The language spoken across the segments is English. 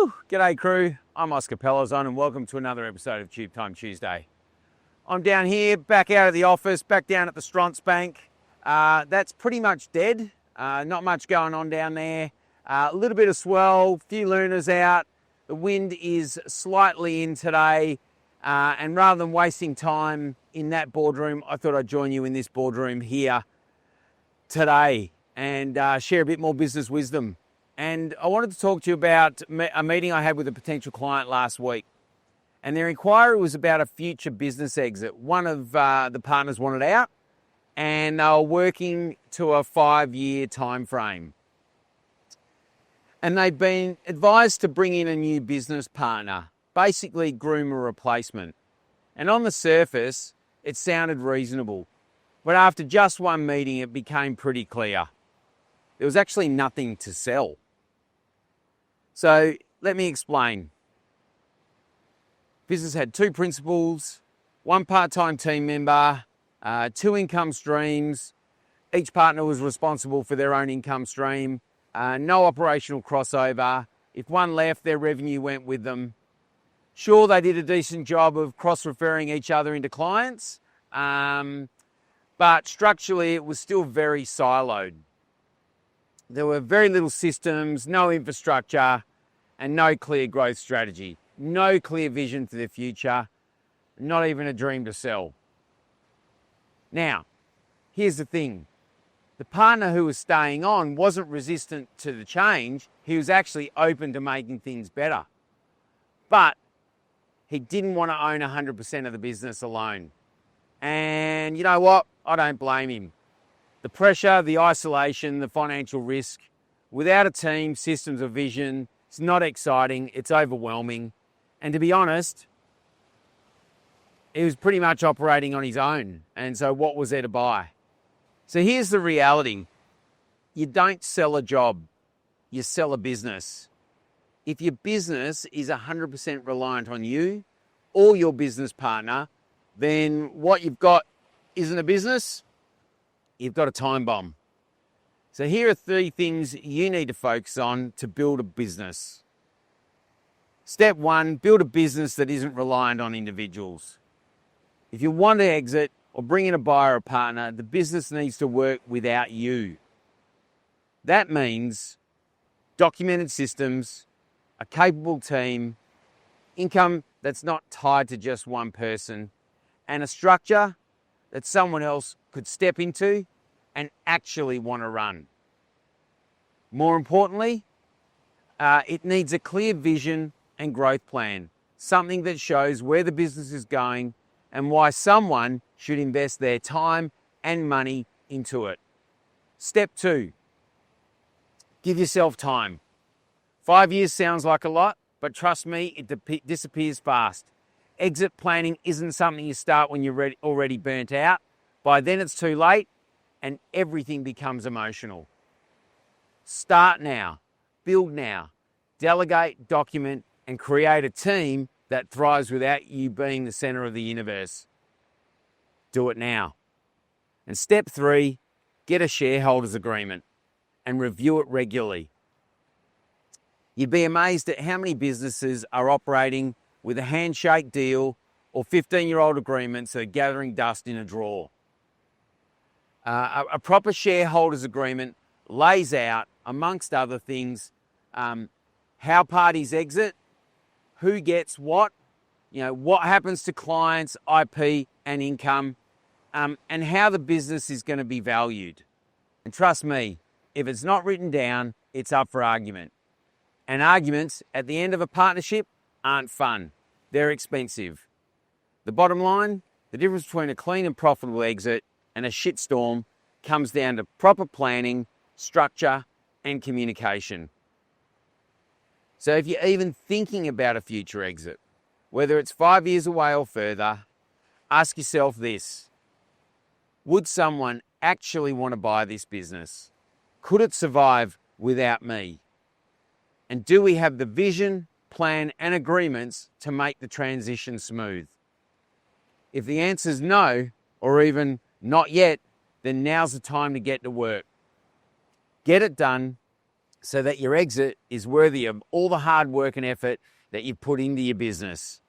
G'day crew, I'm Oscar Pelazon and welcome to another episode of Tube Time Tuesday. I'm down here, back out of the office, back down at the Stronce Bank. That's pretty much dead, not much going on down there. A little bit of swell, few lunars out, the wind is slightly in today, and rather than wasting time in that boardroom, I thought I'd join you in this boardroom here today and share a bit more business wisdom. And I wanted to talk to you about a meeting I had with a potential client last week. And their inquiry was about a future business exit. One of the partners wanted out and they were working to a 5-year time frame. And they'd been advised to bring in a new business partner, basically groom a replacement. And on the surface, it sounded reasonable. But after just one meeting, it became pretty clear. There was actually nothing to sell. So let me explain. Business had 2 principals, 1 part-time team member, 2 income streams. Each partner was responsible for their own income stream. No operational crossover. If one left, their revenue went with them. Sure, they did a decent job of cross-referring each other into clients, but structurally it was still very siloed. There were very little systems, no infrastructure, and no clear growth strategy. No clear vision for the future, not even a dream to sell. Now, here's the thing. The partner who was staying on wasn't resistant to the change. He was actually open to making things better. But he didn't want to own 100% of the business alone. And you know what? I don't blame him. The pressure, the isolation, the financial risk, without a team, systems or vision, it's not exciting, it's overwhelming. And to be honest, he was pretty much operating on his own. And so what was there to buy? So here's the reality. You don't sell a job, you sell a business. If your business is 100% reliant on you or your business partner, then what you've got isn't a business, you've got a time bomb. So here are 3 things you need to focus on to build a business. Step 1, build a business that isn't reliant on individuals. If you want to exit or bring in a buyer or partner, the business needs to work without you. That means documented systems, a capable team, income that's not tied to just one person, and a structure that someone else could step into and actually want to run. More importantly, it needs a clear vision and growth plan, something that shows where the business is going and why someone should invest their time and money into it. Step 2, give yourself time. 5 years sounds like a lot, but trust me, it disappears fast. Exit planning isn't something you start when you're already burnt out. By then it's too late and everything becomes emotional. Start now, build now, delegate, document, and create a team that thrives without you being the center of the universe. Do it now. And step 3, get a shareholders agreement and review it regularly. You'd be amazed at how many businesses are operating with a handshake deal or 15-year-old agreements that are gathering dust in a drawer. A proper shareholders agreement lays out, amongst other things, how parties exit, who gets what happens to clients, IP and income, and how the business is going to be valued. And trust me, if it's not written down, it's up for argument. And arguments at the end of a partnership aren't fun. They're expensive. The bottom line, the difference between a clean and profitable exit and a shitstorm comes down to proper planning, structure, and communication. So if you're even thinking about a future exit, whether it's 5 years away or further, ask yourself this. Would someone actually want to buy this business? Could it survive without me? And do we have the vision, plan, and agreements to make the transition smooth? If the answer is no, or even not yet, then now's the time to get to work. Get it done, so that your exit is worthy of all the hard work and effort that you've put into your business.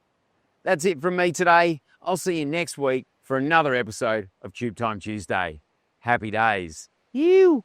That's it from me today. I'll see you next week for another episode of Tube Time Tuesday. Happy days. You.